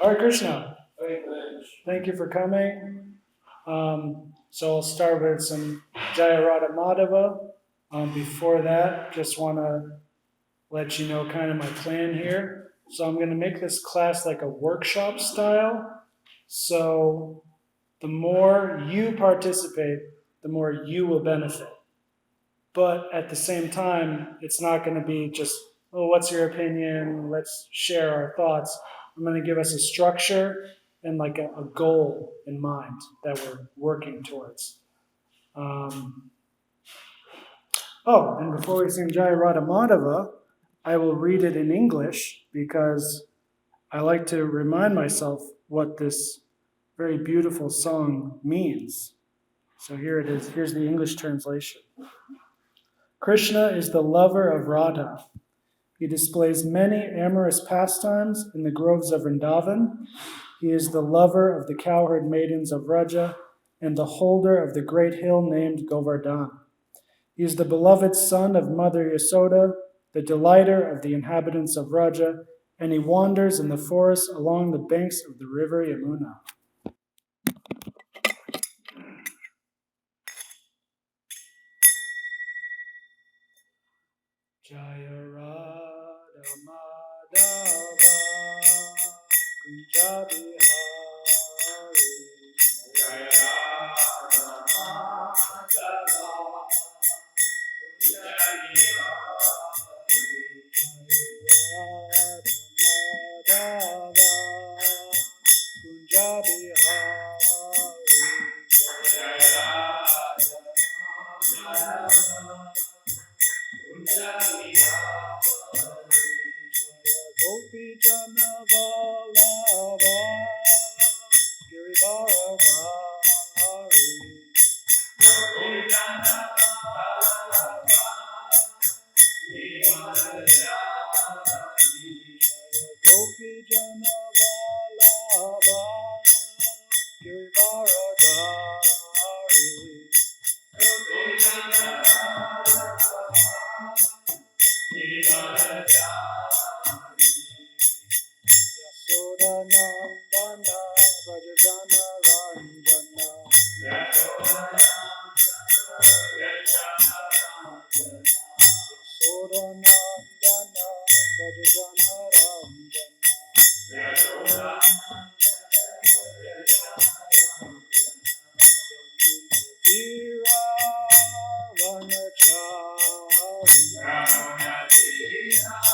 Hare Krishna. Thank you for coming. So I'll start with some Jaya Radha Madhava. Before that, just want to let you know kind of my plan here. So I'm going to make this class like a workshop style. So the more you participate, the more you will benefit. But at the same time, it's not going to be just, oh, what's your opinion? Let's share our thoughts. I'm going to give us a structure and like a goal in mind that we're working towards. And before we sing Jaya Radha Madhava, I will read it in English because I like to remind myself what this very beautiful song means. So here it is. Here's the English translation. Krishna is the lover of Radha. He displays many amorous pastimes in the groves of Vrindavan. He is the lover of the cowherd maidens of Vraja and the holder of the great hill named Govardhan. He is the beloved son of Mother Yasoda, the delighter of the inhabitants of Vraja, and he wanders in the forest along the banks of the river Yamuna. Jaya Radha Madhava Kunja Bihari Jaya Radha Madhava Kunja Bihari Jaya Radha Madhava Kunja Bihari Jaya Radha Madhava Gopi Jana Vallabha Girivara Bhari Gopi Jana Vallabha Girivara Bhari Gopi Jana Vallabha Girivara Bhari Gopi Jana Yashodanandana Vrajajana Ranjana Yashodanandana Vrajajana Ranjana Tira Vanachari Tira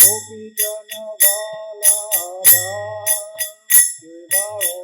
Gopi Jana Vallabha Girivara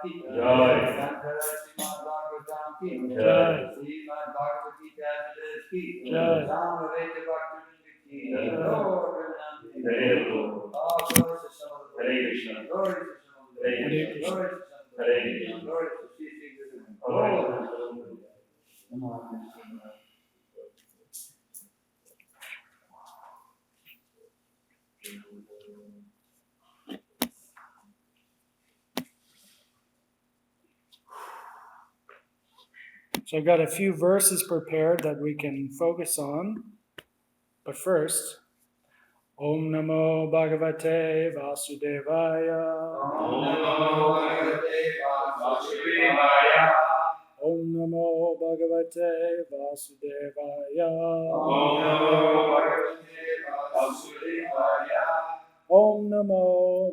Jai. Jai. Jai. Hare Krishna. Hare Krishna. Hare Krishna. So I've got a few verses prepared that we can focus on. But first, Om Namo Bhagavate Vasudevaya. Om Namo Bhagavate Vasudevaya. Om Namo Bhagavate Vasudevaya. Om Namo Bhagavate Vasudevaya. Om Namo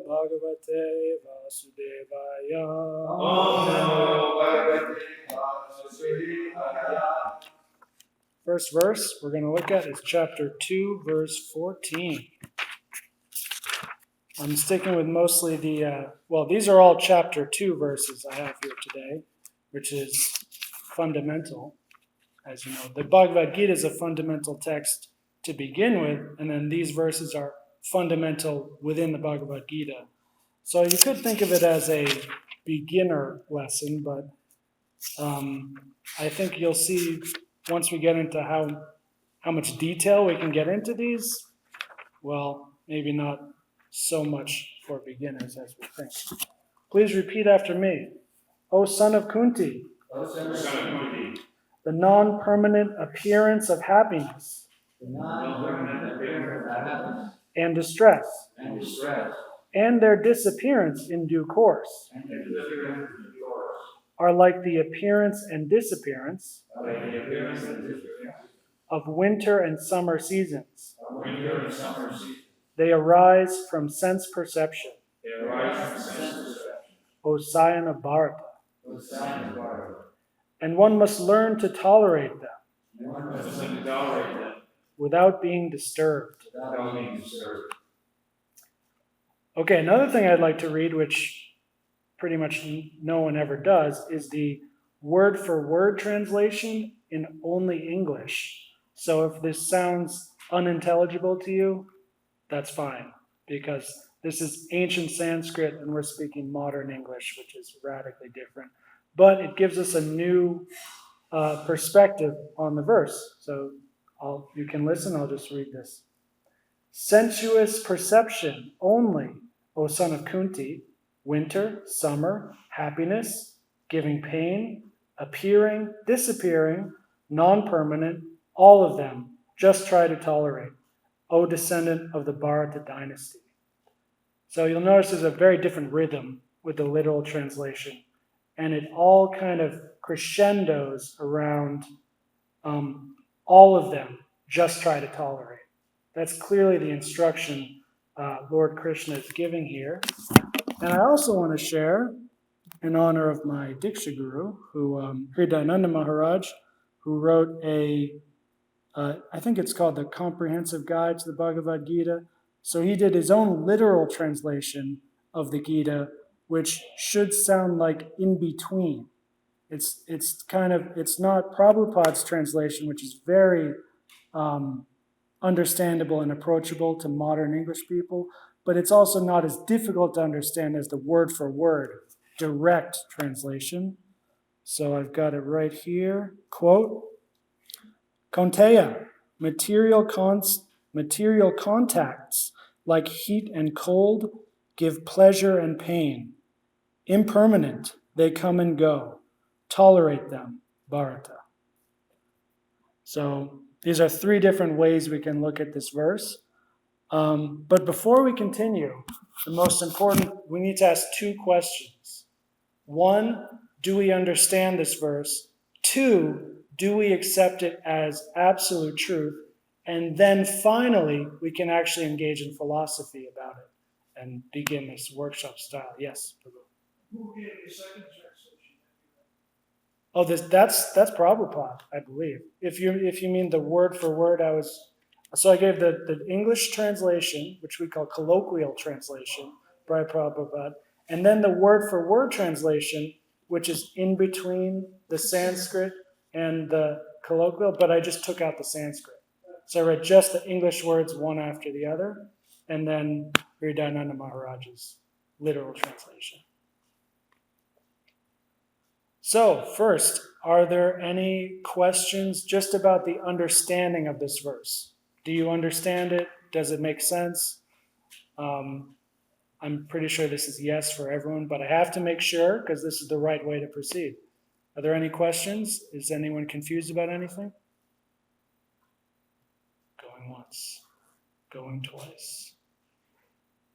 Bhagavate Vasudevaya. Om Namo Bhagavate Vasudevaya. First verse we're going to look at is chapter 2, verse 14. I'm sticking with mostly these are all chapter 2 verses I have here today, which is fundamental. As you know, the Bhagavad Gita is a fundamental text to begin with, and then these verses are fundamental within the Bhagavad Gita. So you could think of it as a beginner lesson, but I think you'll see once we get into how much detail we can get into these, well, maybe not so much for beginners as we think. Please repeat after me. O son of Kunti, O son of Kunti, the non-permanent appearance of happiness the non-permanent appearance of happiness and distress, and distress, and their disappearance in due course, and the disappearance of yours, are like the appearance and disappearance like the appearance and disappearance of winter and summer seasons. of winter and summer season. They arise from sense perception, They arise from sense perception, O scion of Bharata, O sign of Bhagavad. and one must learn to tolerate them And one must tolerate them without being disturbed. without being disturbed. Okay, another thing I'd like to read, which pretty much no one ever does, is the word-for-word translation in only English. So if this sounds unintelligible to you, that's fine, because this is ancient Sanskrit and we're speaking modern English, which is radically different. But it gives us a new perspective on the verse. So you can listen, I'll just read this. Sensuous perception only, O son of Kunti, winter, summer, happiness, giving pain, appearing, disappearing, non-permanent, all of them, just try to tolerate, O descendant of the Bharata dynasty. So you'll notice there's a very different rhythm with the literal translation, and it all kind of crescendos around all of them, just try to tolerate. That's clearly the instruction Lord Krishna is giving here. And I also want to share, in honor of my Diksha Guru, Vidyananda Maharaj, who wrote I think it's called the Comprehensive Guide to the Bhagavad Gita. So he did his own literal translation of the Gita, which should sound like in between. It's not Prabhupada's translation, which is very understandable and approachable to modern English people, but it's also not as difficult to understand as the word-for-word direct translation. So I've got it right here. Quote, Konteya, material contacts like heat and cold give pleasure and pain. Impermanent, they come and go. Tolerate them, Bharata. So these are 3 different ways we can look at this verse. But before we continue, the most important, we need to ask 2 questions. 1, do we understand this verse? 2, do we accept it as absolute truth? And then finally, we can actually engage in philosophy about it and begin this workshop style. Yes, Prabhu. Who gave the second translation? Oh, that's Prabhupada, I believe. If you mean the word for word, I gave the English translation, which we call colloquial translation, by Prabhupada, And then the word for word translation, which is in between the Sanskrit and the colloquial, but I just took out the Sanskrit. So I read just the English words one after the other, and then Vidyananda Maharaj's literal translation. So, first, are there any questions just about the understanding of this verse? Do you understand it? Does it make sense? I'm pretty sure this is yes for everyone, but I have to make sure because this is the right way to proceed. Are there any questions? Is anyone confused about anything? Going once, going twice.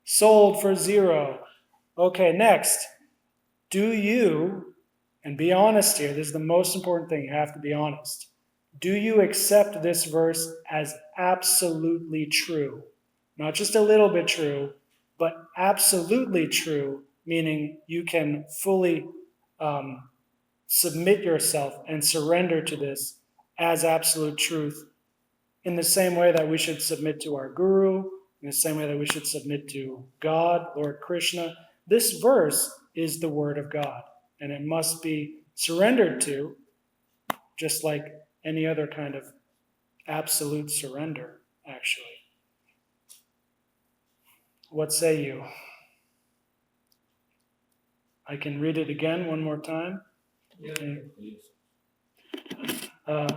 Sold for 0. Okay, next. Do you, and be honest here, this is the most important thing, you have to be honest. Do you accept this verse as absolutely true? Not just a little bit true, but absolutely true, meaning you can fully submit yourself and surrender to this as absolute truth in the same way that we should submit to our guru, in the same way that we should submit to God, Lord Krishna. This verse is the word of God, and it must be surrendered to, just like any other kind of absolute surrender, actually. What say you? I can read it again one more time. I'm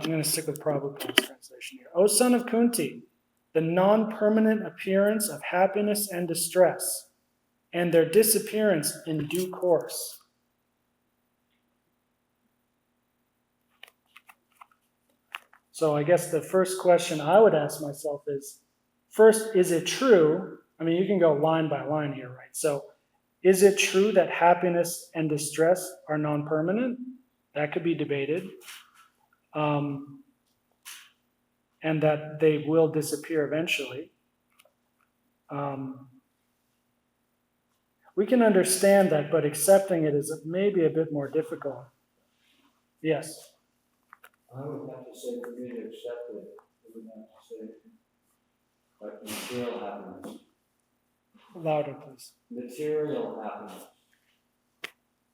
going to stick with Prabhupada's translation here. O son of Kunti, the non-permanent appearance of happiness and distress, and their disappearance in due course. So I guess the first question I would ask myself is, first, is it true? I mean, you can go line by line here, right? So, is it true that happiness and distress are non-permanent? That could be debated. And that they will disappear eventually. We can understand that, but accepting it is maybe a bit more difficult. Yes? I would have to say, for me to accept it, I would have to say, like material happiness. Louder, please. Material happiness.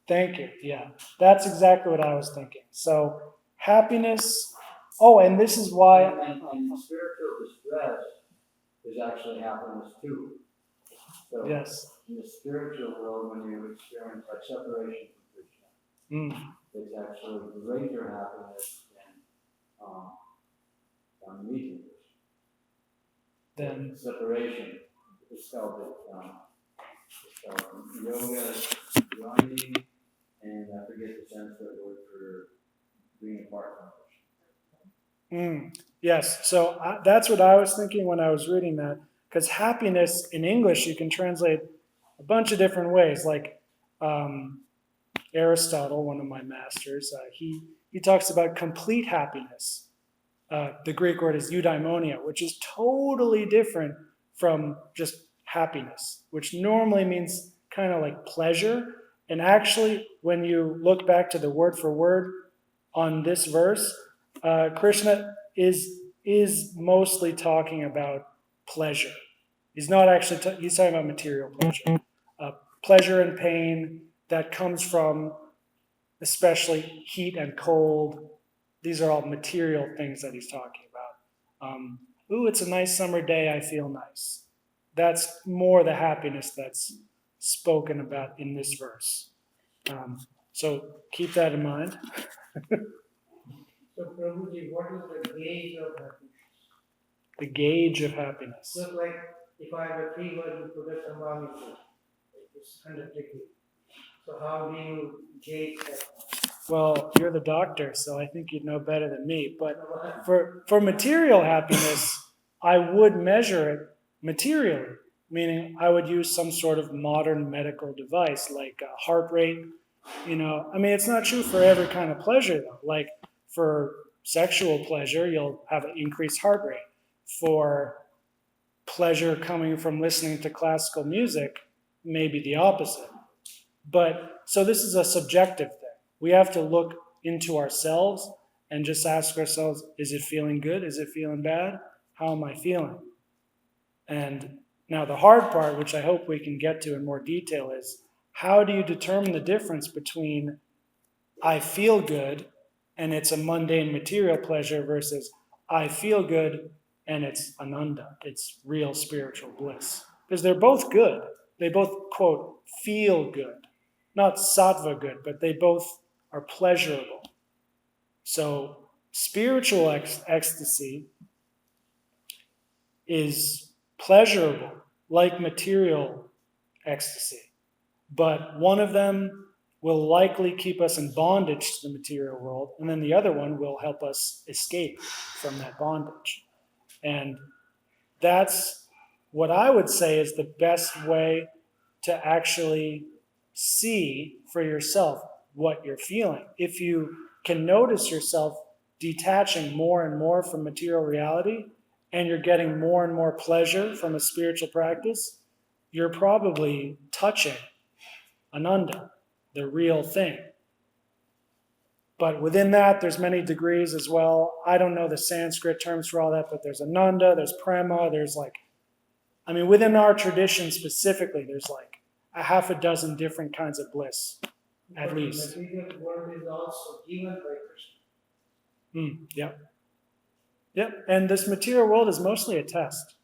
Thank you. Yeah, that's exactly what I was thinking. So, happiness. Oh, and this is why. And spiritual distress is actually happiness too. So Yes. in the spiritual world, when you experience like separation from Krishna, it's actually greater happiness than meeting Krishna. Then Separation is spelled yoga, grinding, and I forget the Sanskrit word for being apart from Krishna. Yes, so that's what I was thinking when I was reading that, because happiness in English you can translate a bunch of different ways. Like Aristotle, one of my masters, he talks about complete happiness. The Greek word is eudaimonia, which is totally different from just happiness, which normally means kind of like pleasure. And actually, when you look back to the word for word on this verse, Krishna is mostly talking about pleasure. He's not actually, he's talking about material pleasure. Pleasure and pain that comes from especially heat and cold. These are all material things that he's talking about. Ooh, it's a nice summer day, I feel nice. That's more the happiness that's spoken about in this verse. So keep that in mind. So, Prabhuji, what is the gauge of happiness? The gauge of happiness. Just like if I have a fever, you put a thermometer. It's 100 degrees. So how do you gauge that? Well, you're the doctor, so I think you'd know better than me. But for material happiness, I would measure it materially, meaning I would use some sort of modern medical device like heart rate. I mean, it's not true for every kind of pleasure, though. Like for sexual pleasure, you'll have an increased heart rate. For pleasure coming from listening to classical music, maybe the opposite. But so this is a subjective thing. We have to look into ourselves and just ask ourselves, is it feeling good? Is it feeling bad? How am I feeling? And now the hard part, which I hope we can get to in more detail, is how do you determine the difference between I feel good and it's a mundane material pleasure versus I feel good and it's ananda, it's real spiritual bliss? Because they're both good. They both, quote, feel good. Not sattva good, but they both are pleasurable. So spiritual ecstasy is pleasurable, like material ecstasy. But one of them will likely keep us in bondage to the material world, and then the other one will help us escape from that bondage. And that's what I would say is the best way to actually see for yourself what you're feeling. If you can notice yourself detaching more and more from material reality, and you're getting more and more pleasure from a spiritual practice, you're probably touching Ananda, the real thing. But within that, there's many degrees as well. I don't know the Sanskrit terms for all that, but there's Ananda, there's Prema, there's within our tradition specifically, there's like a half a dozen different kinds of bliss, at least. The material world is also given by Krishna. Yep. Yep. And this material world is mostly a test.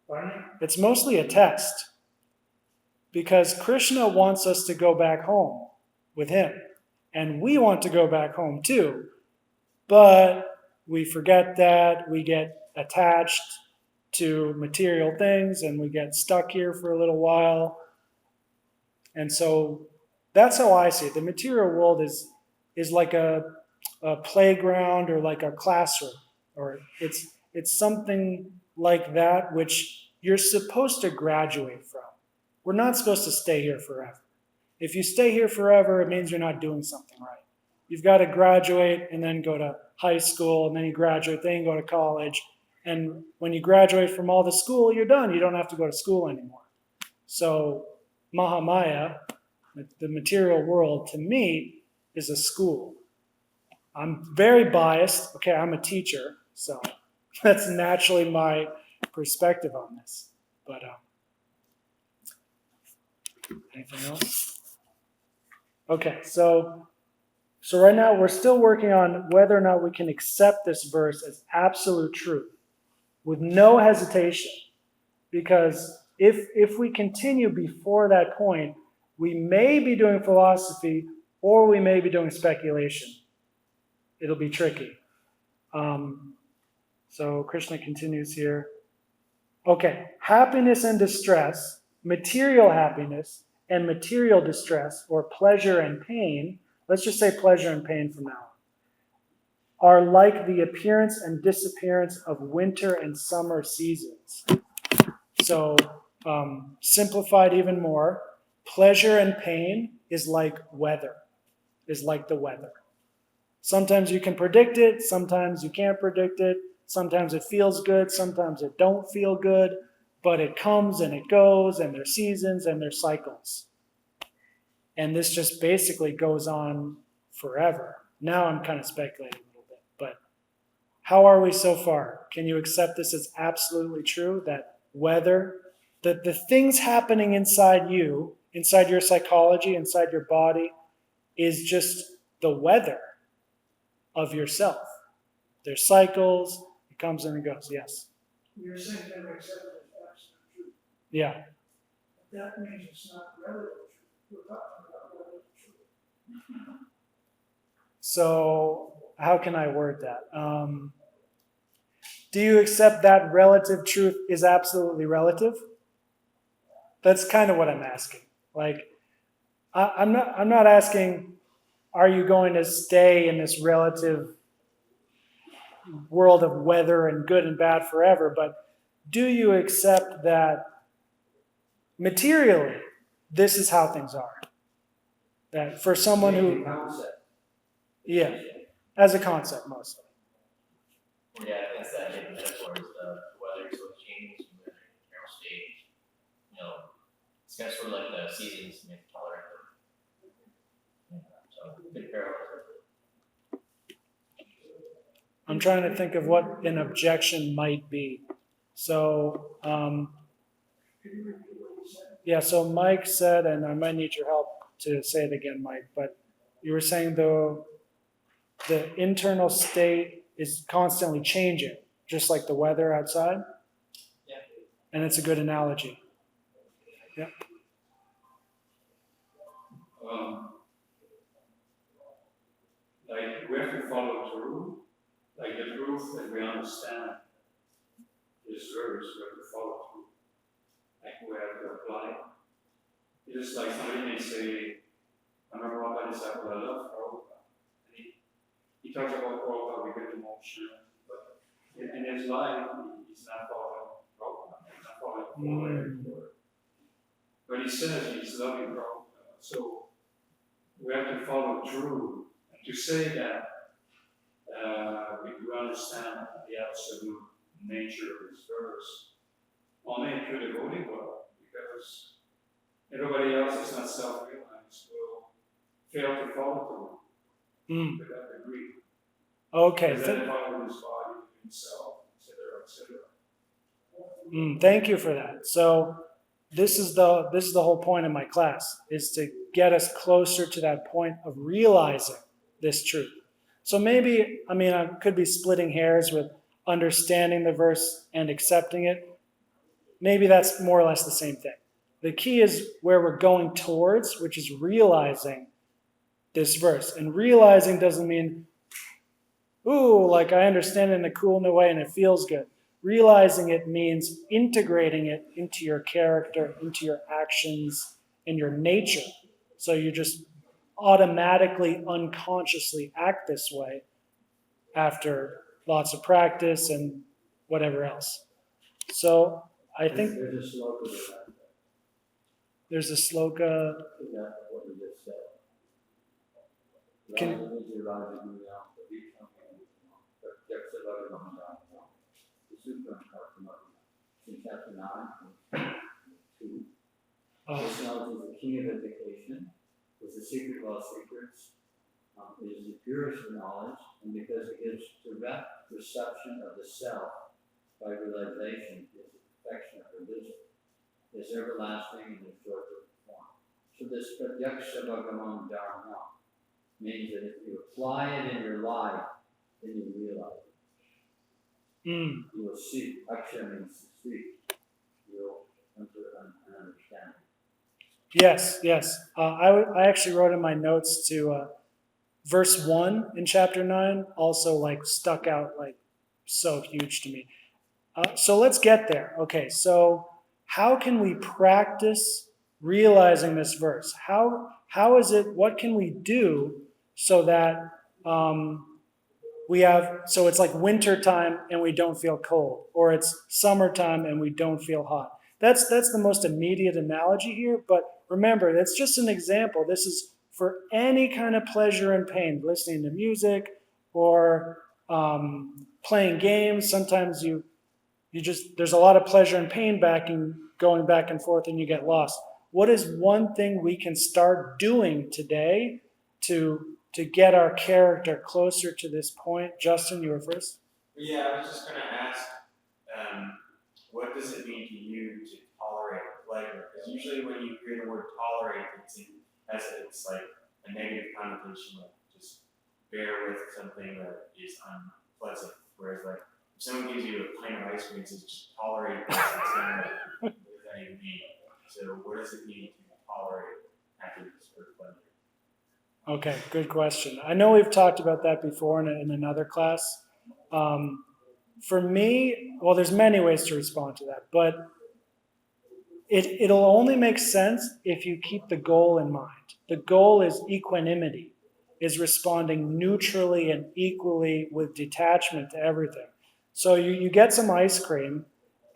Pardon? It's mostly a test. Because Krishna wants us to go back home with him. And we want to go back home too. But we forget that, we get attached to material things, and we get stuck here for a little while. And so that's how I see it. The material world is like a playground or like a classroom. Or it's something like that which you're supposed to graduate from. We're not supposed to stay here forever. If you stay here forever, it means you're not doing something right. You've got to graduate and then go to high school, and then you graduate, then you go to college. And when you graduate from all the school, you're done. You don't have to go to school anymore. So Mahamaya, the material world, to me, is a school. I'm very biased. Okay, I'm a teacher, so that's naturally my perspective on this. But anything else? Okay, so right now we're still working on whether or not we can accept this verse as absolute truth with no hesitation. Because if we continue before that point, we may be doing philosophy or we may be doing speculation. It'll be tricky. So Krishna continues here. Okay, happiness and distress, material happiness and material distress, or pleasure and pain, let's just say pleasure and pain from now on, are like the appearance and disappearance of winter and summer seasons. So, simplified even more, pleasure and pain is like weather, is like the weather. Sometimes you can predict it, sometimes you can't predict it, sometimes it feels good, sometimes it don't feel good, but it comes and it goes, and there's seasons and there's cycles. And this just basically goes on forever. Now I'm kind of speculating a little bit, but how are we so far? Can you accept this as absolutely true, that weather, that the things happening inside you, inside your psychology, inside your body, is just the weather of yourself? There's cycles, it comes and it goes, yes. You're saying that we accept it as absolute truth. Yeah. But that means it's not relative truth. We're talking about relative truth. So how can I word that? Do you accept that relative truth is absolutely relative? That's kind of what I'm asking. Like, I'm not asking, are you going to stay in this relative world of weather and good and bad forever, but do you accept that materially, this is how things are? That for someone who... Yeah, as a concept mostly. Yeah, it's that hidden metaphor is the weather is what changes from the internal stage. It's kind of sort of like the seasons make tolerant. So good parallel. I'm trying to think of what an objection might be. So, yeah, so Mike said, and I might need your help, to say it again, Mike, but you were saying the internal state is constantly changing, just like the weather outside? Yeah. And it's a good analogy. Yeah. Like we have to follow through, like the truth that we understand this verse, we have to follow through. Like we have to apply. It is like somebody may say, I remember one guy said, well, I love Prabhupada. And he talks about Prabhupada with good emotion, but in his life, he's not following Prabhupada, he's not following Prabhupada. But he says he's loving Prabhupada. So we have to follow through. And to say that we do understand the absolute nature of this verse, only a true devotee will, because everybody else is not self-realized, will fail to follow through to that degree. Okay. Identify with his body, himself, etc., etc. Thank you for that. So this is the whole point of my class, is to get us closer to that point of realizing this truth. So maybe, I could be splitting hairs with understanding the verse and accepting it. Maybe that's more or less the same thing. The key is where we're going towards, which is realizing this verse. And realizing doesn't mean, ooh, like I understand it in a cool new way and it feels good. Realizing it means integrating it into your character, into your actions, and your nature. So you just automatically, unconsciously act this way after lots of practice and whatever else. So I think There's a sloka to that. there's a sloka. That's what you just said. Can- Chapter 9, 2. This knowledge is the key of education, is the secret of all secrets. It is the purest of knowledge, and because it gives direct perception of the self by realization, is the perfection of religion. It is everlasting and is short to perform. So this pratyaksha bhagavan dharma means that if you apply it in your life, then you realize it. You will see. Aksha means to see. You'll come to an understanding. Yes. I actually wrote in my notes to verse 1 in chapter 9 also like stuck out like so huge to me. So let's get there. Okay, so how can we practice realizing this verse? How is it, what can we do so that so it's like winter time and we don't feel cold, or it's summertime and we don't feel hot. That's the most immediate analogy here, but remember, that's just an example. This is for any kind of pleasure and pain, listening to music or playing games. Sometimes there's a lot of pleasure and pain going back and forth and you get lost. What is one thing we can start doing today to get our character closer to this point? Justin, you were first. Yeah, I was just going to ask, what does it mean to you to tolerate pleasure? Because usually when you hear the word tolerate, it's like a negative connotation, like just bear with something that is unpleasant. Whereas like if someone gives you a pint of ice cream and says just tolerate this, it's not like, what does that even mean? So what does it mean to tolerate happiness or pleasure? Okay, good question. I know we've talked about that before in another class. For me, well, there's many ways to respond to that, but it'll only make sense if you keep the goal in mind. The goal is equanimity, is responding neutrally and equally with detachment to everything. So you get some ice cream,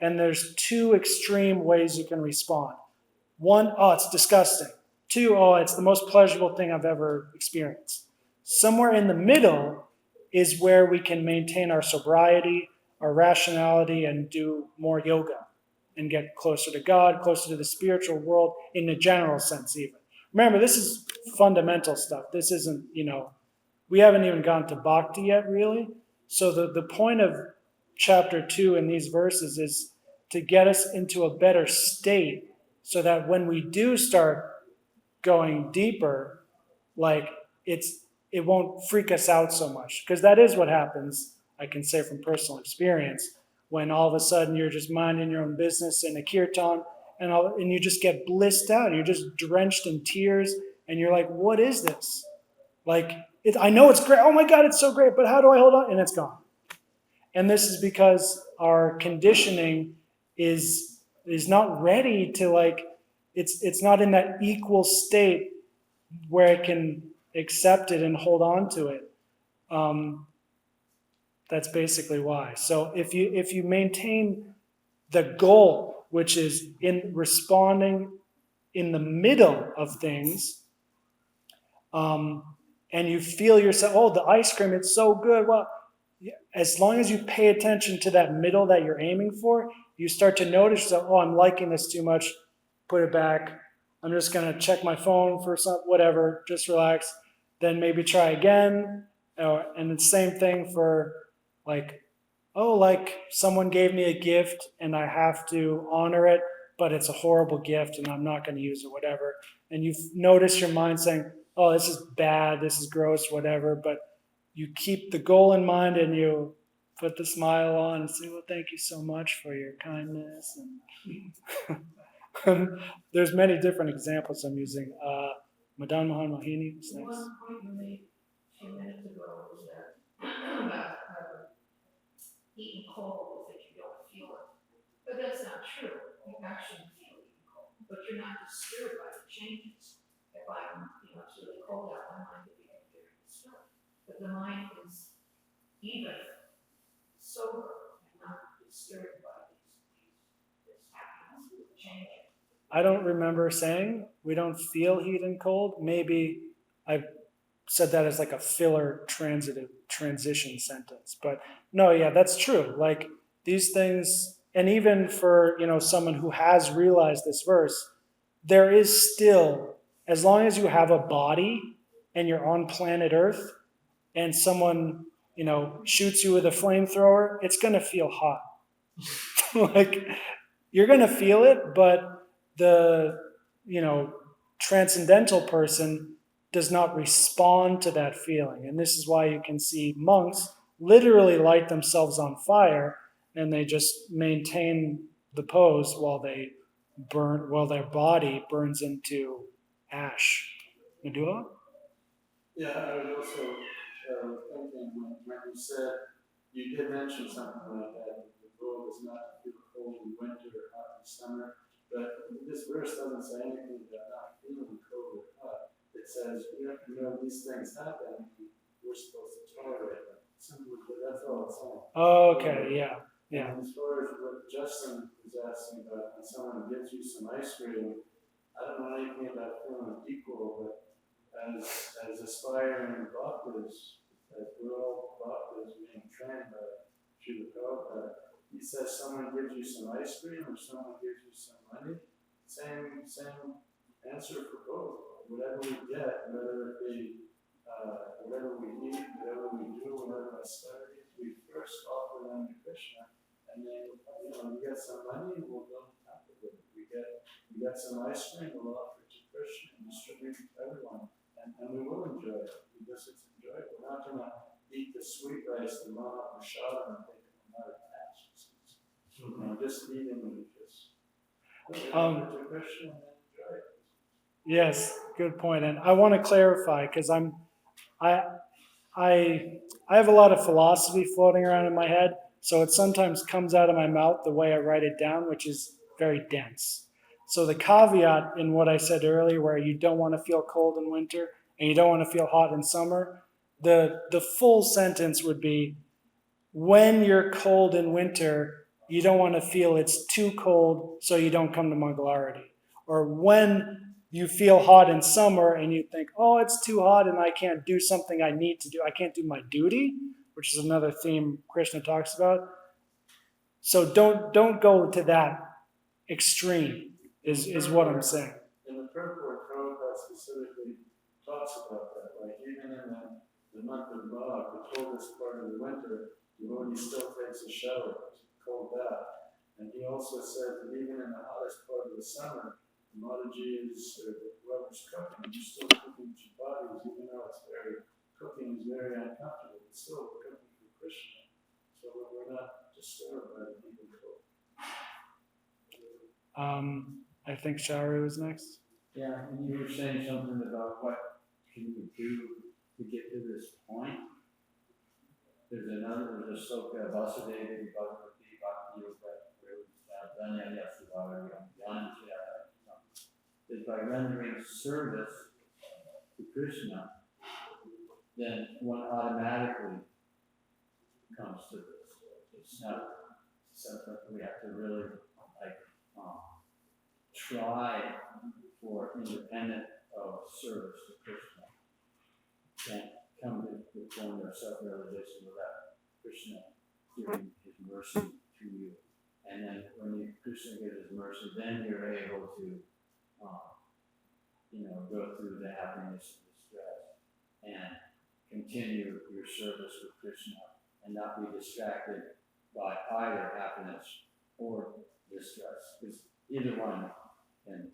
and there's two extreme ways you can respond. One, oh, it's disgusting. Two, oh, it's the most pleasurable thing I've ever experienced. Somewhere in the middle is where we can maintain our sobriety, our rationality, and do more yoga and get closer to God, closer to the spiritual world in a general sense even. Remember, this is fundamental stuff. This isn't, we haven't even gone to bhakti yet, really. So the point of chapter 2 in these verses is to get us into a better state so that when we do start going deeper, like it won't freak us out so much. Because that is what happens, I can say from personal experience, when all of a sudden you're just minding your own business in a kirtan, and you just get blissed out. You're just drenched in tears, and you're like, what is this? Like, I know it's great. Oh my God, it's so great, but how do I hold on? And it's gone. And this is because our conditioning is not ready to, like, it's not in that equal state where it can accept it and hold on to it. That's basically why. So if you maintain the goal, which is in responding in the middle of things, and you feel yourself, oh, the ice cream, it's so good. Well, as long as you pay attention to that middle that you're aiming for, you start to notice yourself, oh, I'm liking this too much, put it back. I'm just going to check my phone for whatever, just relax. Then maybe try again. And the same thing for, like, oh, like someone gave me a gift and I have to honor it, but it's a horrible gift and I'm not going to use it, whatever. And you notice your mind saying, oh, this is bad, this is gross, whatever, but you keep the goal in mind and you put the smile on and say, well, thank you so much for your kindness. And there's many different examples I'm using. Madan Mohan Mohini was next. One point you made a few minutes ago was that about heat and cold, that you don't feel it. But that's not true. You actually feel heat and cold, but you're not disturbed by the changes. If I'm, it's really cold out, my mind would be very disturbed. But the mind is even sober and not disturbed by this happiness with changing. I don't remember saying we don't feel heat and cold. Maybe I said that as like a filler transition sentence. But no, yeah, that's true. Like these things, and even for someone who has realized this verse, there is still, as long as you have a body and you're on planet Earth, and someone shoots you with a flamethrower, it's gonna feel hot. Like you're gonna feel it, but the transcendental person does not respond to that feeling. And this is why you can see monks literally light themselves on fire and they just maintain the pose while their body burns into ash. Madhua? Yeah, I was also thinking when you said, you did mention something like that, the goal is not to feel cold in winter or hot in summer, but this verse doesn't say anything about not feeling cold or hot. It says, these things happen, we're supposed to tolerate them. Simply, that's all it's saying. Okay, yeah. And as far as what Justin was asking about, when someone gives you some ice cream, I don't know anything about feeling equal, but as aspiring bhaktas, as we're all bhaktas being trained by Srila Prabhupada, he says someone gives you some ice cream or someone gives you some money, same answer for both. Whatever we get, whether it be whatever we eat, whatever we do, whatever austerities, we first offer them to Krishna, and then we get some money, we'll go to temple with it. We get some ice cream, we'll offer it to Krishna and distribute it to everyone. And we will enjoy it because it's enjoyable. We're not going to eat the sweet rice, the Maha Prasada, and take it from our tax. Just eating and just put it to Krishna and enjoy it. Yes, good point. And I want to clarify because I have a lot of philosophy floating around in my head, so it sometimes comes out of my mouth the way I write it down, which is very dense. So the caveat in what I said earlier, where you don't want to feel cold in winter and you don't want to feel hot in summer, the full sentence would be, when you're cold in winter, you don't want to feel it's too cold, so you don't come to Mangalarati. Or when you feel hot in summer and you think, oh, it's too hot and I can't do something I need to do. I can't do my duty, which is another theme Krishna talks about. So don't go to that extreme, is what I'm saying. In the purport, Prabhupada specifically talks about that. Like even in the month of Magh, the coldest part of the winter, the devotee still takes a shower, it's a cold bath. And he also said that even in the hottest part of the summer, Mataji's or whoever's cooking, you're still cooking chapatis, even though cooking is very uncomfortable. It's still cooking for Krishna. So we're not disturbed by the people cook. I think Shari was next. Yeah, and you were saying something about what can we do to get to this point. There's a sloka Vasudevi Bhagavati Bhakti Yoga that by rendering service to Krishna, then one automatically comes to this. It's not something we have to really try for independent of service to Krishna. Can't come to the point of self-realization without Krishna giving his mercy to you. And then when Krishna gives his mercy, then you're able to, go through the happiness and distress and continue your service with Krishna and not be distracted by either happiness or distress. Because either one, and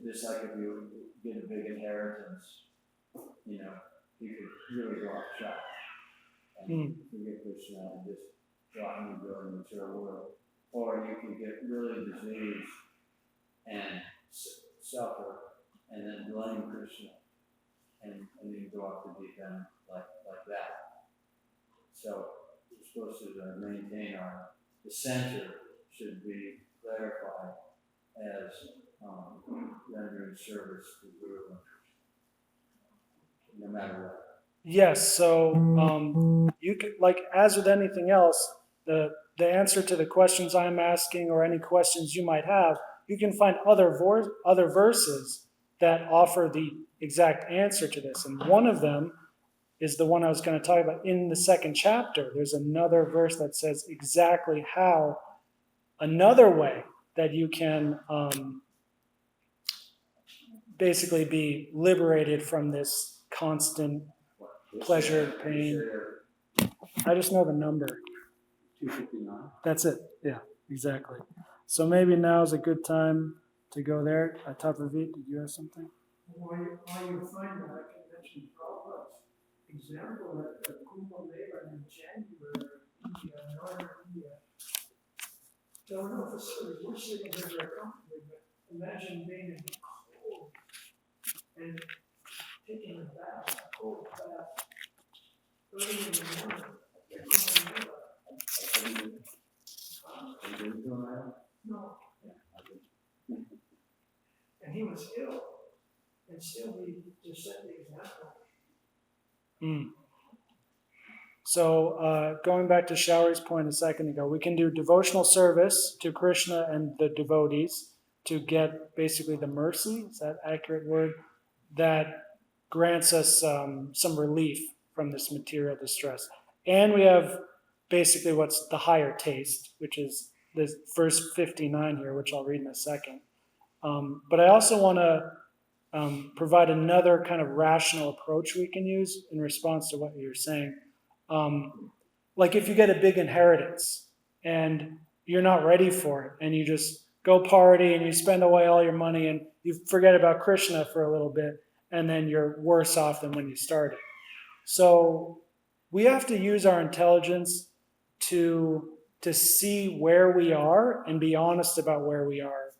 just like if you get a big inheritance, you could really go off track and forget Krishna and just drop and go in the material world. Or you can get really diseased and suffer and then blame Krishna and then go off the deep end like that. So we're supposed to maintain the center should be clarified as rendering service to Guru and Krishna, no matter what. Yes, so you could, like as with anything else, the answer to the questions I'm asking or any questions you might have, you can find other verses that offer the exact answer to this. And one of them is the one I was going to talk about in the second chapter. There's another verse that says exactly how, another way that you can basically be liberated from this constant pleasure, pain. I just know the number. 259. That's it. Yeah, exactly. So maybe now is a good time to go there. Tapaveet, did you have something? While you find that, I can mention Prabhupada's example at the Kumbh Mela in January, northern India. Don't know if it's we're sitting there very comfortably, but imagine being in the cold and taking a bath, a cold bath, early in the morning at Kumbh Mela. No. And he was ill, and still he just set the example. So going back to Shauri's point a second ago, we can do devotional service to Krishna and the devotees to get basically the mercy, is that accurate word, that grants us some relief from this material distress. And we have basically what's the higher taste, which is this verse 59 here, which I'll read in a second. But I also want to provide another kind of rational approach we can use in response to what you're saying. Like if you get a big inheritance and you're not ready for it and you just go party and you spend away all your money and you forget about Krishna for a little bit and then you're worse off than when you started. So we have to use our intelligence to see where we are and be honest about where we are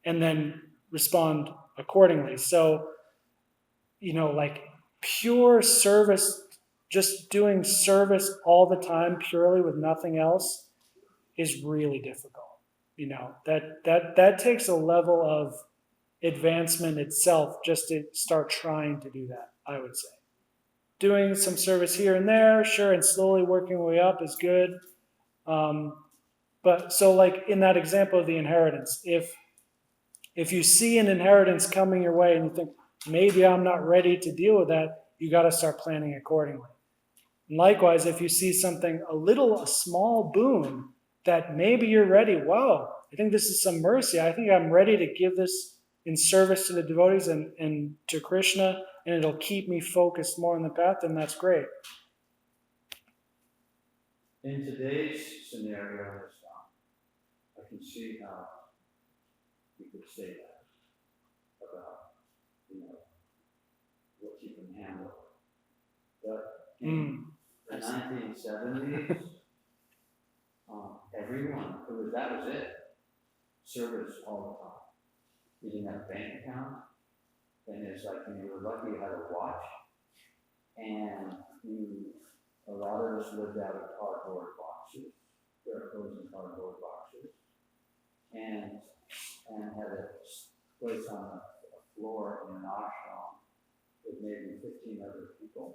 and then respond accordingly. So, like pure service, just doing service all the time purely with nothing else is really difficult. That takes a level of advancement itself just to start trying to do that, I would say. Doing some service here and there, sure, and slowly working our way up is good. But so like in that example of the inheritance, if you see an inheritance coming your way and you think, maybe I'm not ready to deal with that, you got to start planning accordingly. And likewise, if you see something, a small boon that maybe you're ready, wow, I think this is some mercy. I think I'm ready to give this in service to the devotees and to Krishna, and it'll keep me focused more on the path, then that's great. In today's scenario, I can see how you could would say that about, what you can handle. But in the 1970s, everyone, that was it. Service all the time. You didn't have a bank account, and it's like you were lucky you had a watch, and a lot of us lived out of cardboard boxes, frozen cardboard boxes, and had a place on a floor in an ashram with maybe 15 other people.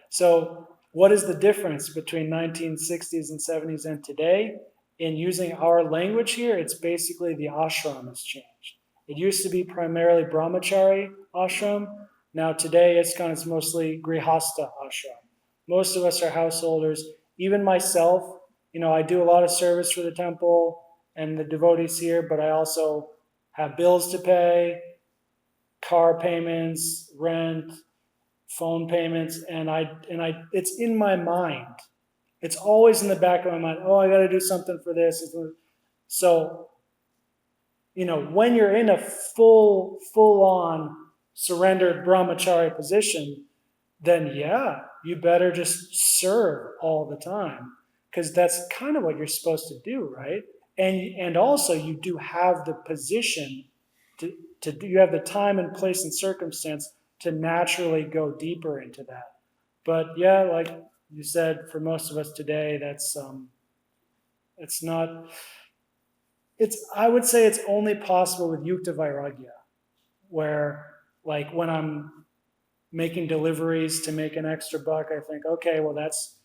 So what is the difference between 1960s and 70s and today? In using our language here, it's basically the ashram has changed. It used to be primarily brahmachari ashram. Now today it's mostly grihastha ashram. Most of us are householders. Even myself, I do a lot of service for the temple and the devotees here, but I also have bills to pay, car payments, rent, phone payments, and it's in my mind. It's always in the back of my mind. Oh, I got to do something for this. So, when you're in a full-on surrendered brahmachari position, then yeah, you better just serve all the time, because that's kind of what you're supposed to do, right? And also you do have the position you have the time and place and circumstance to naturally go deeper into that. But yeah, like you said, for most of us today, I would say it's only possible with yukta vairagya, where like when I'm making deliveries to make an extra buck, I think, okay, well that's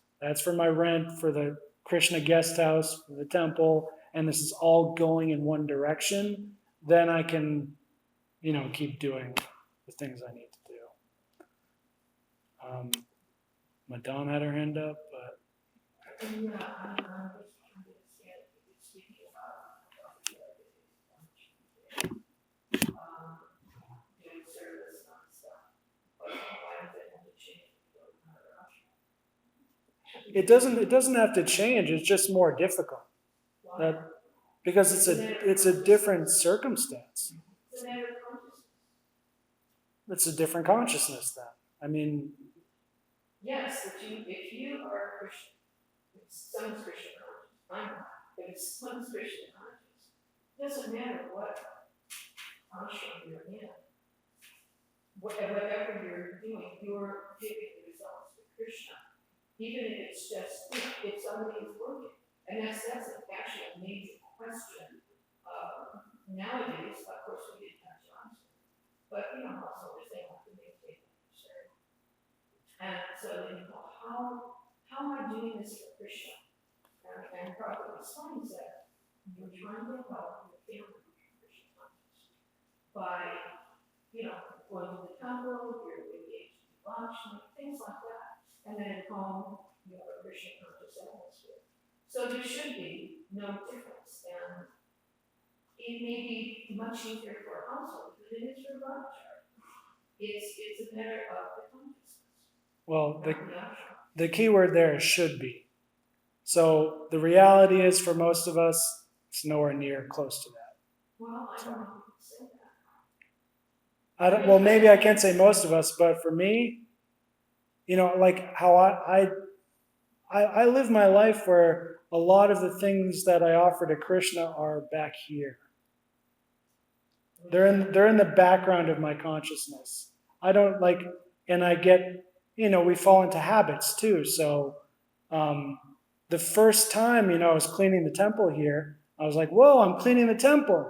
for my rent, for the Krishna guest house, for the temple, and this is all going in one direction, then I can, keep doing the things I need to do. Madonna had her hand up, but Yeah, I'm just trying to understand, it's speaking about doing service and stuff, but why does it have to change to go to another option? it doesn't have to change. It's just more difficult. Why? Because it's a different circumstance. It's a matter of consciousness. It's a different consciousness then. I mean, Yes, if you are a Christian, if someone's Christian conscious, I'm not, if someone's Christian conscious, it doesn't matter what ashram you're in. Whatever you're doing, you're giving results to Krishna. Even if it's just, if somebody is working. And that's actually a major question. Nowadays, of course, we didn't have jobs, but also they have to maintain necessary. And so then how am I doing this for Krishna? And Prabhupada explains that you're trying to help your family become Krishna conscious by, going to the temple, you're engaged in devotion, things like that. And then at home, you have a Krishna conscious atmosphere. So there should be no difference. And it may be much easier for a household than it is for a brahmachari. It's a matter of the consciousness. well, the key word there is should be. So the reality is, for most of us, it's nowhere near close to that. Well, I don't know if you can say that. Well, maybe I can't say most of us, but for me, like how I live my life where a lot of the things that I offer to Krishna are back here. They're in the background of my consciousness. I don't like, and I get, we fall into habits too. So the first time, I was cleaning the temple here, I was like, whoa, I'm cleaning the temple.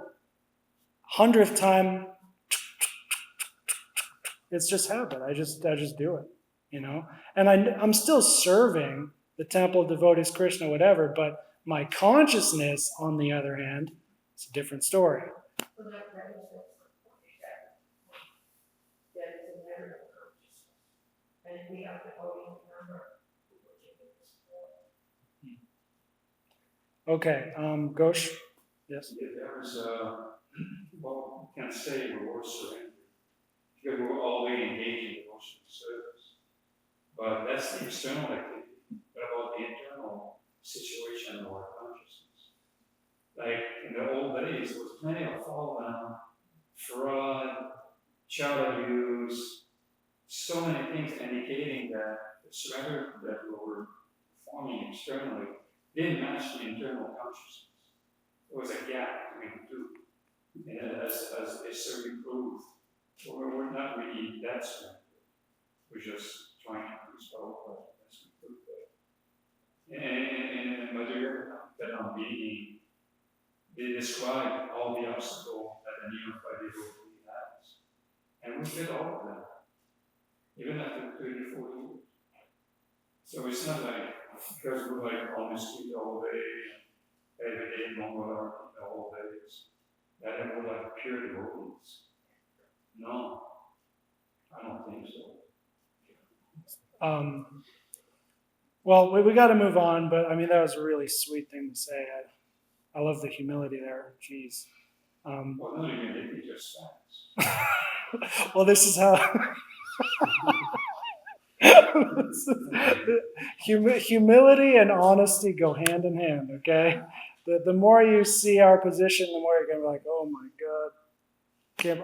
100th time, it's just habit. I just do it, And I'm still serving the temple, devotees, Krishna, whatever, but my consciousness, on the other hand, it's a different story. Well, that is the point exactly. That is a matter of consciousness. And we have to always remember who we're taking this for. Okay, Ghosh? Yes? Yeah, there was well, you can't say we're surrendered, because we're always engaged in devotional service. But that's the external activity. What about the internal situation of our consciousness? Like in the old days, there was plenty of fall down, fraud, child abuse, so many things indicating that the surrender that we were forming externally didn't match the internal consciousness. There was a gap between the two. And as history proved, we're not really that surrendered. We're just trying to restore what has been put there. And Madhurya being, they describe all the obstacles that a neophyte devotee has. And we did all of them, even after 30, 40 years. So it's not like, because we're like on the street all day, every day, Mongol the whole days, that we're like pure devotees. No, I don't think so. Well, we got to move on, but I mean, that was a really sweet thing to say. I love the humility there. Jeez. Well, no, you can just facts. Well, this is how humility and honesty go hand in hand, okay? The more you see our position, the more you're going to be like, oh my God.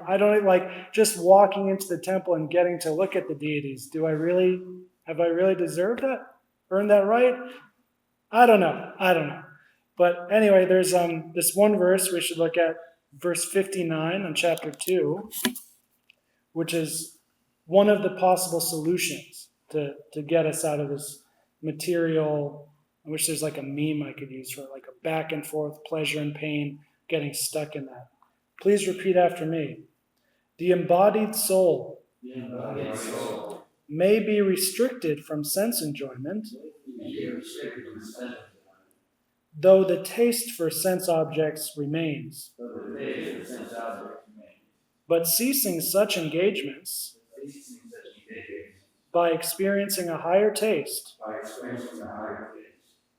I don't like just walking into the temple and getting to look at the deities. Have I really deserved that? Earned that right? I don't know. But anyway, there's this one verse we should look at, verse 59 on chapter 2, which is one of the possible solutions to get us out of this material. I wish there's like a meme I could use for it, like a back and forth pleasure and pain, getting stuck in that. Please repeat after me. The embodied soul may be restricted from sense enjoyment, though the taste for sense objects remains. But ceasing such engagements, by experiencing a higher taste,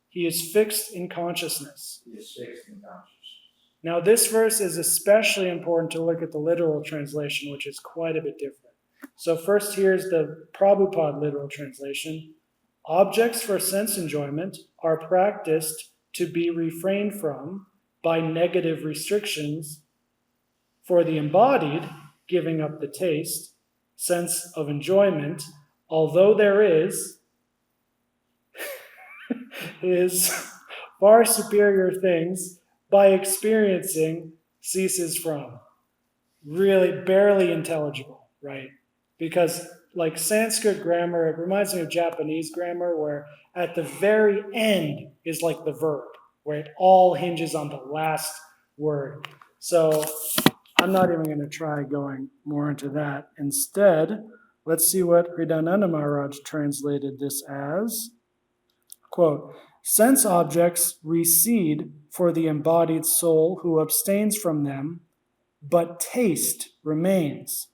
he is fixed in consciousness. Now, this verse is especially important to look at the literal translation, which is quite a bit different. So first, here's the Prabhupada literal translation. Objects for sense enjoyment are practiced to be refrained from by negative restrictions. For the embodied, giving up the taste, sense of enjoyment, although there is far superior things by experiencing ceases from. Really barely intelligible, right? Because like Sanskrit grammar, it reminds me of Japanese grammar, where at the very end is like the verb, where it all hinges on the last word. So I'm not even going to try going more into that. Instead, let's see what Vidyananda Maharaj translated this as. Quote, sense objects recede for the embodied soul who abstains from them, but taste remains.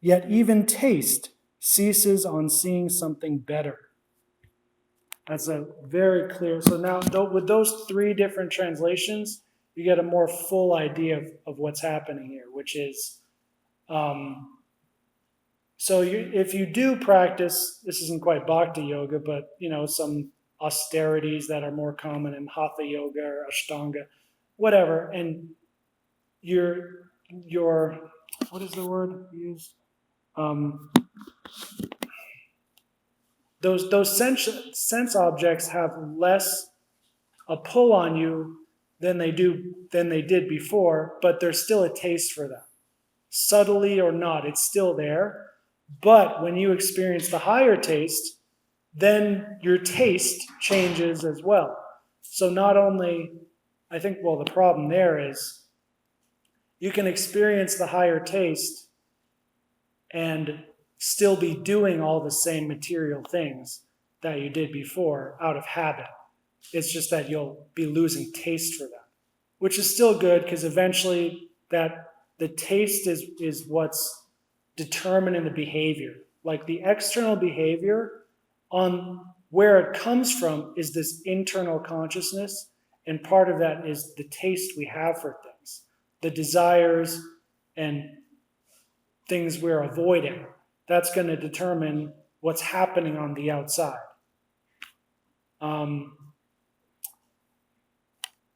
Yet even taste ceases on seeing something better. That's a very clear. So now with those three different translations, you get a more full idea of what's happening here, which is, if you do practice, this isn't quite bhakti yoga, but some austerities that are more common in hatha yoga or ashtanga, whatever, and your what is the word used? Those sense objects have less a pull on you than they did before, but there's still a taste for them. Subtly or not, it's still there. But when you experience the higher taste, then your taste changes as well. So not only, the problem there is you can experience the higher taste and still be doing all the same material things that you did before out of habit. It's just that you'll be losing taste for them, which is still good because eventually that the taste is what's determining the behavior. Like the external behavior, on where it comes from is this internal consciousness, and part of that is the taste we have for things, the desires and things we're avoiding. That's going to determine what's happening on the outside.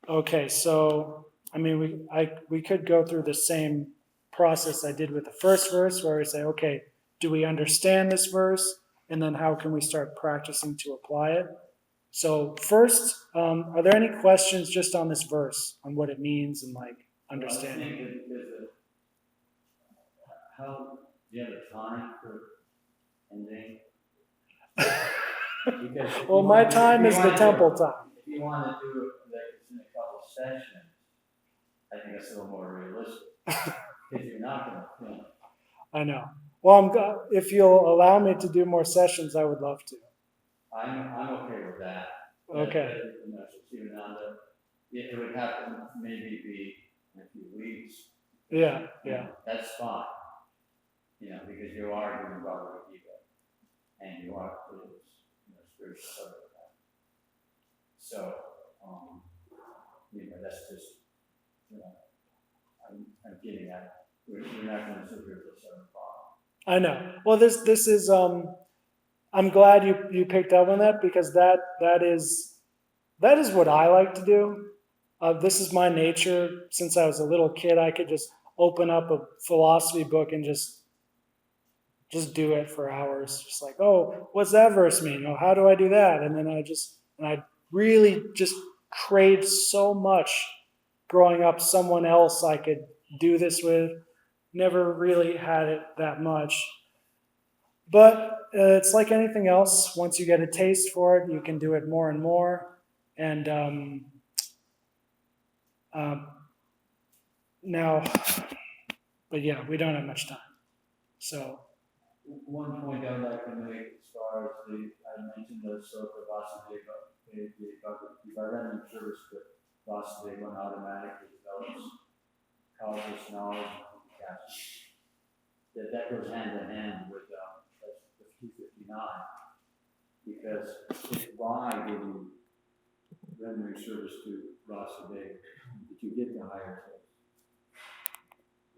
Okay, so I mean, we could go through the same process I did with the first verse, where we say, okay, do we understand this verse, and then how can we start practicing to apply it? So first, are there any questions just on this verse, on what it means and like understanding? I think that there's how, do you have a time for ending? Because if Well, you my want- time if is you the want temple to- time. If you want to do it like it's in a couple sessions, I think that's a little more realistic. Because you're not going to finish. I know. Well, if you'll allow me to do more sessions, I would love to. I'm okay with that. Okay. You know, Vidyananda, it would have to maybe be in a few weeks. Yeah. That's fine. You know, because you are doing Bhagavad Gita, and you are, spiritual subject matter. So, that's just, I'm getting at it. We're not going to sit here till 7 o'clock. I know. Well, this is I'm glad you picked up on that, because that is what I like to do. This is my nature. Since I was a little kid, I could just open up a philosophy book and just do it for hours. Just like, oh, what's that verse mean? Oh, how do I do that? And then I really just craved so much growing up someone else I could do this with. Never really had it that much. But it's like anything else. Once you get a taste for it, you can do it more and more. And now, but yeah, we don't have much time. So. One point I would like to make as far as I mentioned the Soka Vasudeva, if I run in service with Vasudeva, one automatically develops conscious knowledge and compassion. That goes hand in hand with 259, because why do you rendering service to Vasudeva that you get the higher taste?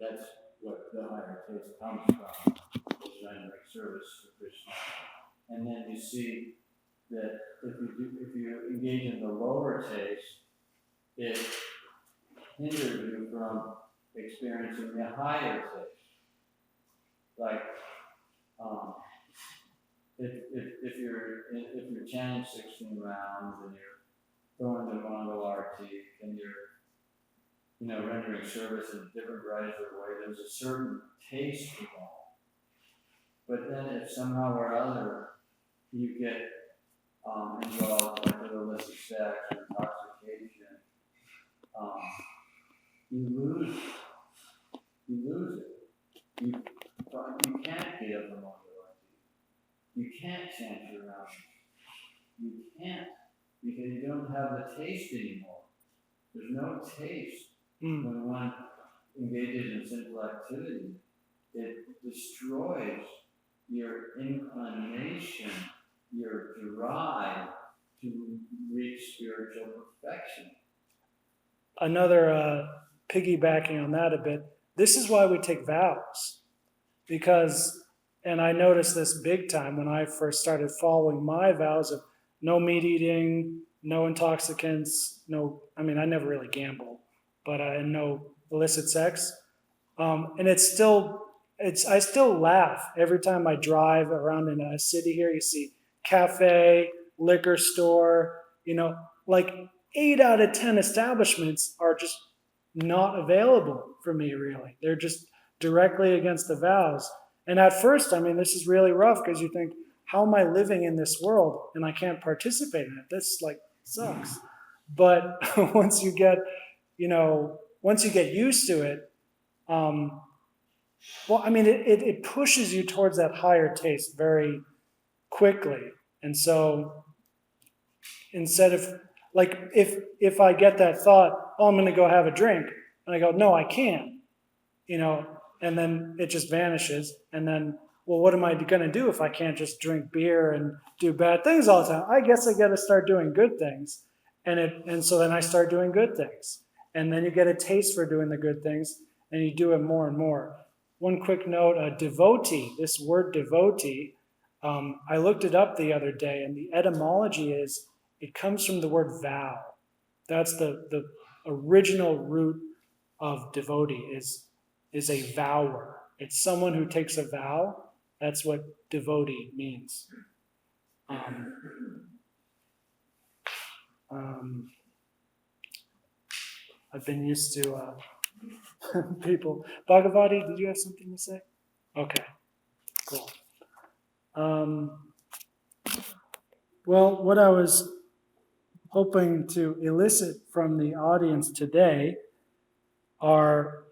That's what the higher taste comes from. Rendering service to Krishna, and then you see that if you engage in the lower taste, it hinders you from experiencing the higher taste. Like if you're chanting 16 rounds and you're throwing the Mongol arti and you're rendering service in different varieties of way, there's a certain taste to that. But then if somehow or other you get involved with illicit sex or intoxication, you lose it. You can't get up among the light. You can't chant your rounds. You can't, because you don't have the taste anymore. There's no taste when one engages in sinful activity. It destroys your inclination, your drive to reach spiritual perfection. Another piggybacking on that a bit, this is why we take vows. Because, and I noticed this big time when I first started following my vows of no meat eating, no intoxicants, I never really gambled, but and no illicit sex. And I still laugh every time I drive around in a city here. You see cafe, liquor store, like 8 out of 10 establishments are just not available for me, really. They're just directly against the vows. And at first, this is really rough, because you think, how am I living in this world and I can't participate in it? This sucks. But once you get used to it, it pushes you towards that higher taste very quickly. And so instead of, if I get that thought, oh, I'm going to go have a drink, and I go, no, I can't, and then it just vanishes. And then, well, what am I going to do if I can't just drink beer and do bad things all the time? I guess I got to start doing good things. And so then I start doing good things. And then you get a taste for doing the good things, and you do it more and more. One quick note, devotee, this word devotee, I looked it up the other day, and the etymology is, it comes from the word vow. That's the original root of devotee is a vower. It's someone who takes a vow. That's what devotee means. I've been used to people. Bhagavati, did you have something to say? Okay, cool. Well, what I was hoping to elicit from the audience today are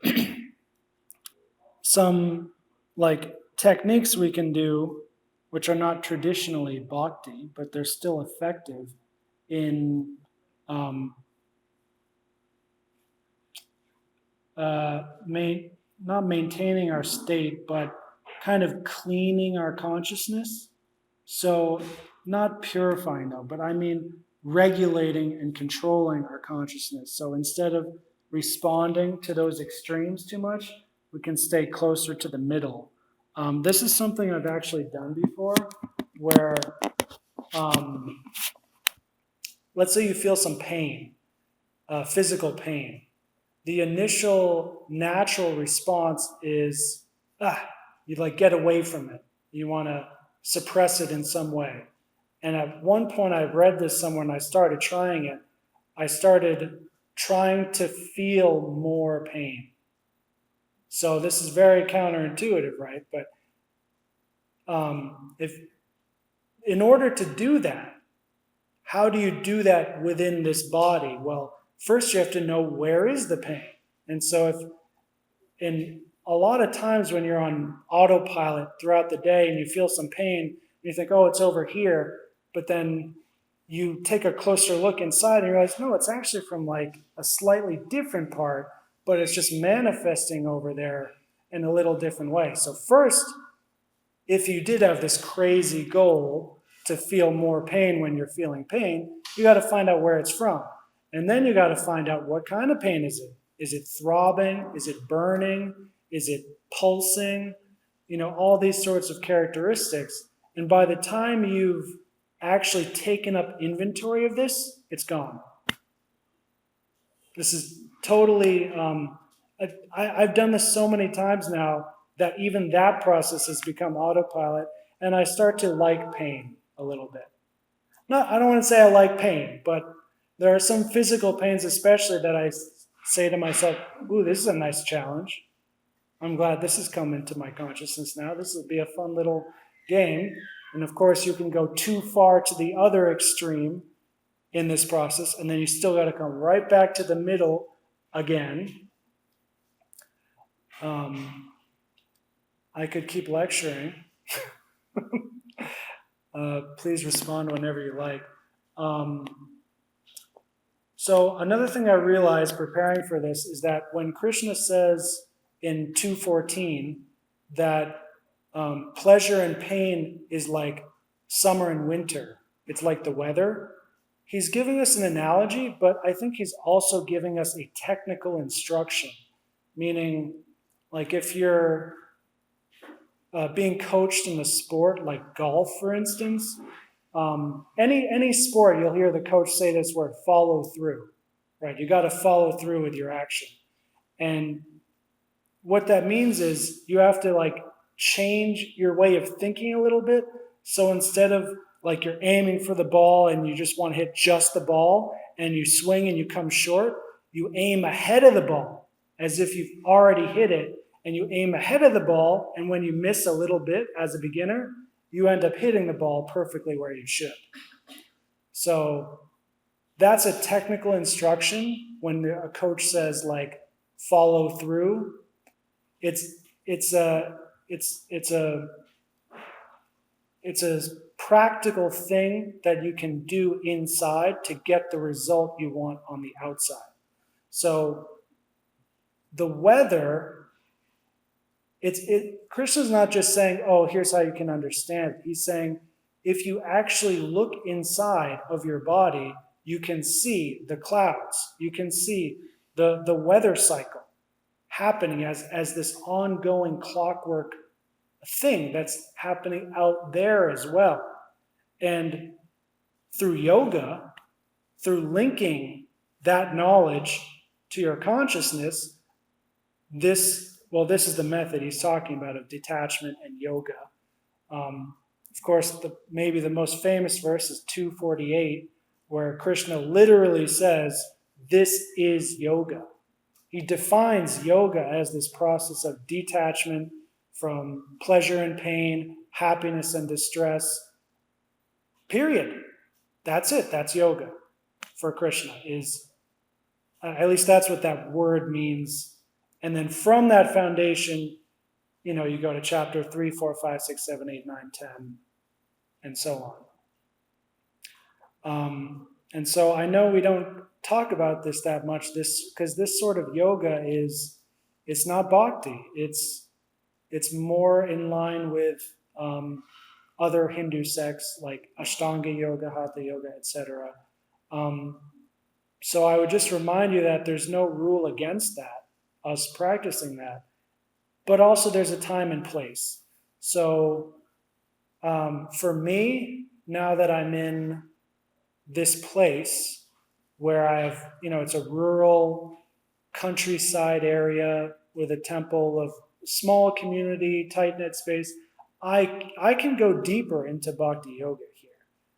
some like techniques we can do which are not traditionally bhakti, but they're still effective in not maintaining our state, but kind of cleaning our consciousness. So not purifying though, but I mean regulating and controlling our consciousness. So instead of responding to those extremes too much, we can stay closer to the middle. This is something I've actually done before, where let's say you feel some pain, physical pain. The initial natural response is, you like get away from it. You want to suppress it in some way. And at one point I read this somewhere and I started trying it. I started trying to feel more pain. So this is very counterintuitive, right? But if in order to do that, how do you do that within this body? Well, first you have to know where is the pain. And so a lot of times when you're on autopilot throughout the day and you feel some pain, you think, oh, it's over here. But then you take a closer look inside and you realize, no, it's actually from like a slightly different part, but it's just manifesting over there in a little different way. So first, if you did have this crazy goal to feel more pain when you're feeling pain, you got to find out where it's from. And then you got to find out what kind of pain is it. Is it throbbing? Is it burning? Is it pulsing? All these sorts of characteristics. And by the time you've actually taken up inventory of this, it's gone. This is totally, I've done this so many times now that even that process has become autopilot, and I start to like pain a little bit. I don't want to say I like pain, but there are some physical pains especially that I say to myself, ooh, this is a nice challenge. I'm glad this has come into my consciousness now. This will be a fun little game. And of course, you can go too far to the other extreme in this process, and then you still got to come right back to the middle again. I could keep lecturing. Please respond whenever you like. So another thing I realized preparing for this is that when Krishna says in 2:14 that pleasure and pain is like summer and winter, it's like the weather, he's giving us an analogy, but I think he's also giving us a technical instruction, meaning like if you're being coached in a sport like golf, for instance, any sport, you'll hear the coach say this word, follow through, right? You got to follow through with your action. And what that means is you have to like change your way of thinking a little bit. So instead of like you're aiming for the ball and you just want to hit just the ball and you swing and you come short, you aim ahead of the ball as if you've already hit it, and you aim ahead of the ball, and when you miss a little bit as a beginner, you end up hitting the ball perfectly where you should. So that's a technical instruction when a coach says like follow through. It's a practical thing that you can do inside to get the result you want on the outside. So the weather, Krishna's not just saying, oh, here's how you can understand it. He's saying, if you actually look inside of your body, you can see the clouds. You can see the weather cycle happening as this ongoing clockwork thing that's happening out there as well. And through yoga, through linking that knowledge to your consciousness, this is the method he's talking about of detachment and yoga. Of course, maybe the most famous verse is 248, where Krishna literally says, this is yoga. He defines yoga as this process of detachment from pleasure and pain, happiness and distress. Period. That's it. That's yoga for Krishna. At least that's what that word means. And then from that foundation, you go to chapter 3, 4, 5, 6, 7, 8, 9, 10, and so on. And so I know we don't talk about this that much, because this sort of yoga it's not bhakti. It's more in line with other Hindu sects like Ashtanga yoga, Hatha yoga, etc. So I would just remind you that there's no rule against that, us practicing that. But also there's a time and place. So for me, now that I'm in this place where I have, it's a rural countryside area with a temple of small community, tight-knit space, I can go deeper into bhakti yoga here.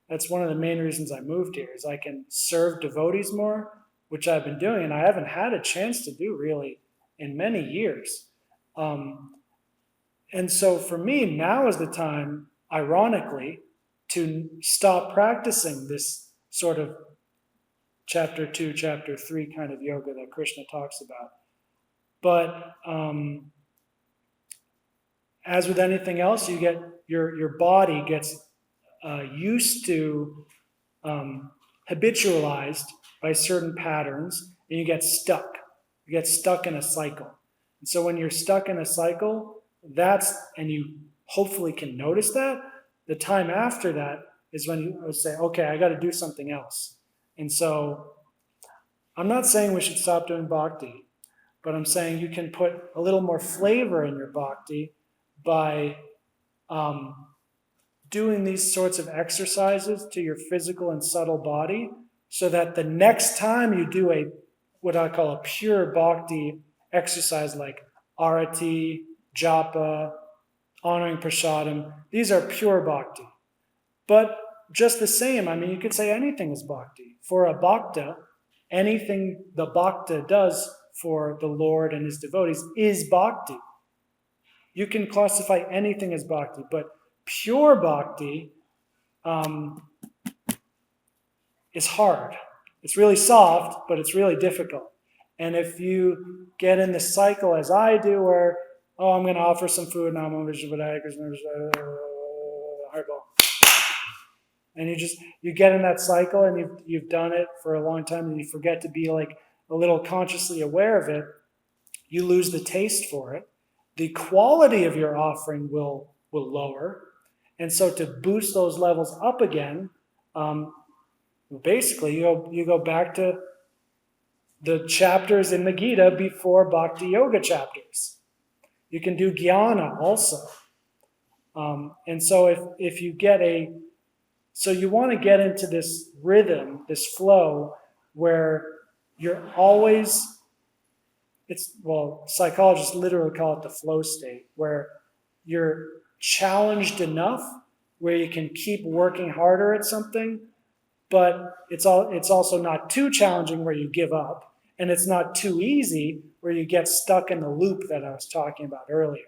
That's one of the main reasons I moved here, is I can serve devotees more, which I've been doing, and I haven't had a chance to do really in many years. And so for me, now is the time, ironically, to stop practicing this sort of chapter 2, chapter 3 kind of yoga that Krishna talks about. But as with anything else, you get your body gets used to, habitualized by certain patterns, and you get stuck. You get stuck in a cycle. And so when you're stuck in a cycle, and you hopefully can notice that, the time after that is when you say, okay, I got to do something else. And so I'm not saying we should stop doing bhakti, but I'm saying you can put a little more flavor in your bhakti by doing these sorts of exercises to your physical and subtle body, so that the next time you do what I call a pure bhakti exercise like arati, japa, honoring prasadam, these are pure bhakti. But just the same, you could say anything is bhakti. For a bhakta, anything the bhakta does for the Lord and his devotees is bhakti. You can classify anything as bhakti, but pure bhakti is hard. It's really soft, but it's really difficult. And if you get in the cycle as I do, where, I'm going to offer some food, now I'm going to hardball. And you get in that cycle, and you've done it for a long time, and you forget to be like a little consciously aware of it. You lose the taste for it. The quality of your offering will lower. And so to boost those levels up again, basically you go back to the chapters in the Gita before Bhakti Yoga chapters. You can do Jnana also. And so if you get so you want to get into this rhythm, this flow, where you're always, psychologists literally call it the flow state, where you're challenged enough where you can keep working harder at something, but it's also not too challenging where you give up, and it's not too easy where you get stuck in the loop that I was talking about earlier.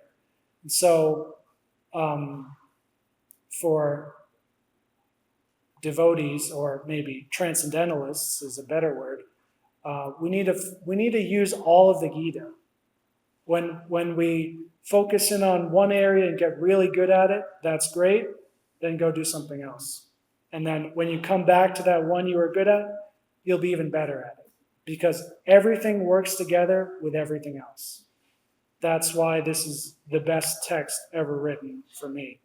And so for devotees, or maybe transcendentalists is a better word, we need to use all of the Gita. When we focus in on one area and get really good at it, that's great. Then go do something else. And then when you come back to that one you were good at, you'll be even better at it. Because everything works together with everything else. That's why this is the best text ever written for me.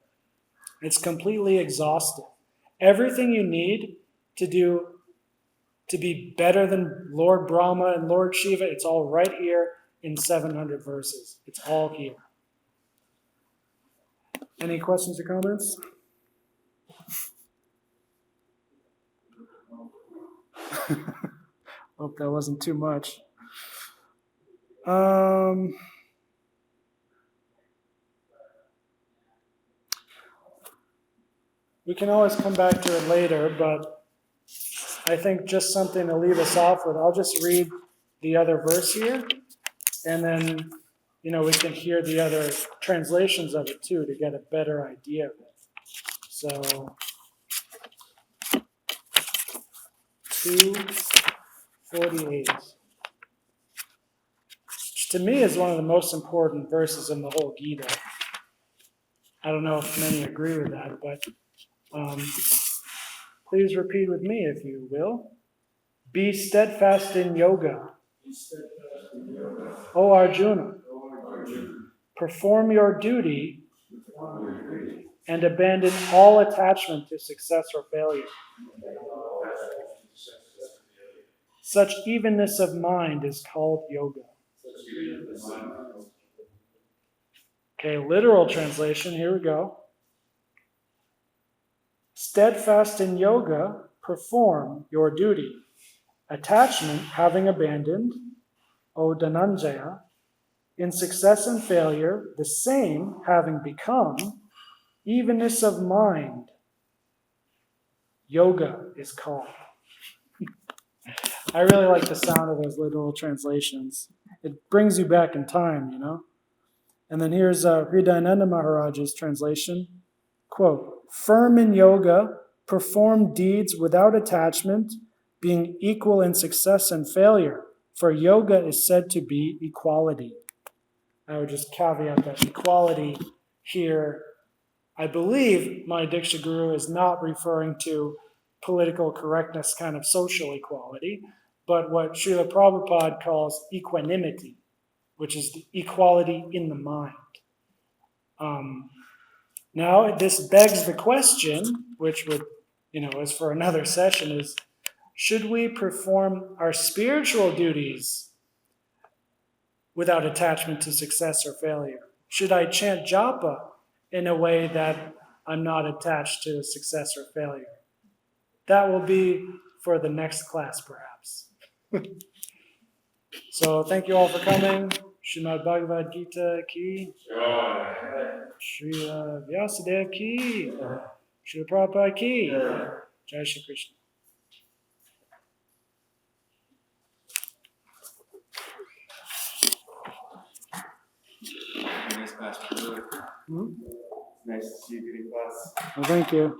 It's completely exhaustive. Everything you need to be better than Lord Brahma and Lord Shiva, it's all right here in 700 verses. It's all here. Any questions or comments? Hope that wasn't too much. We can always come back to it later, but I think just something to leave us off with. I'll just read the other verse here, and then, we can hear the other translations of it too to get a better idea of it. So, 2:48. Which to me is one of the most important verses in the whole Gita. I don't know if many agree with that, but please repeat with me if you will. Be steadfast in yoga. O Arjuna, perform your duty and abandon all attachment to success or failure. Such evenness of mind is called yoga. Okay, literal translation, here we go. Steadfast in yoga, perform your duty. Attachment having abandoned, O Dhananjaya, in success and failure, the same having become, evenness of mind, yoga is called. I really like the sound of those literal translations. It brings you back in time, And then here's Vidyananda Maharaj's translation. Quote, firm in yoga, perform deeds without attachment, being equal in success and failure, for yoga is said to be equality. I would just caveat that equality here, I believe my Diksha Guru is not referring to political correctness kind of social equality, but what Srila Prabhupada calls equanimity, which is the equality in the mind. Now, this begs the question, which would, is for another session, is should we perform our spiritual duties without attachment to success or failure? Should I chant japa in a way that I'm not attached to success or failure? That will be for the next class, perhaps. So thank you all for coming. Srimad Bhagavad Gita ki. Srila Vyasadeva ki. Srila Prabhupada ki. Jai Shri Krishna. Nice class. Nice to see you getting class. Well, thank you.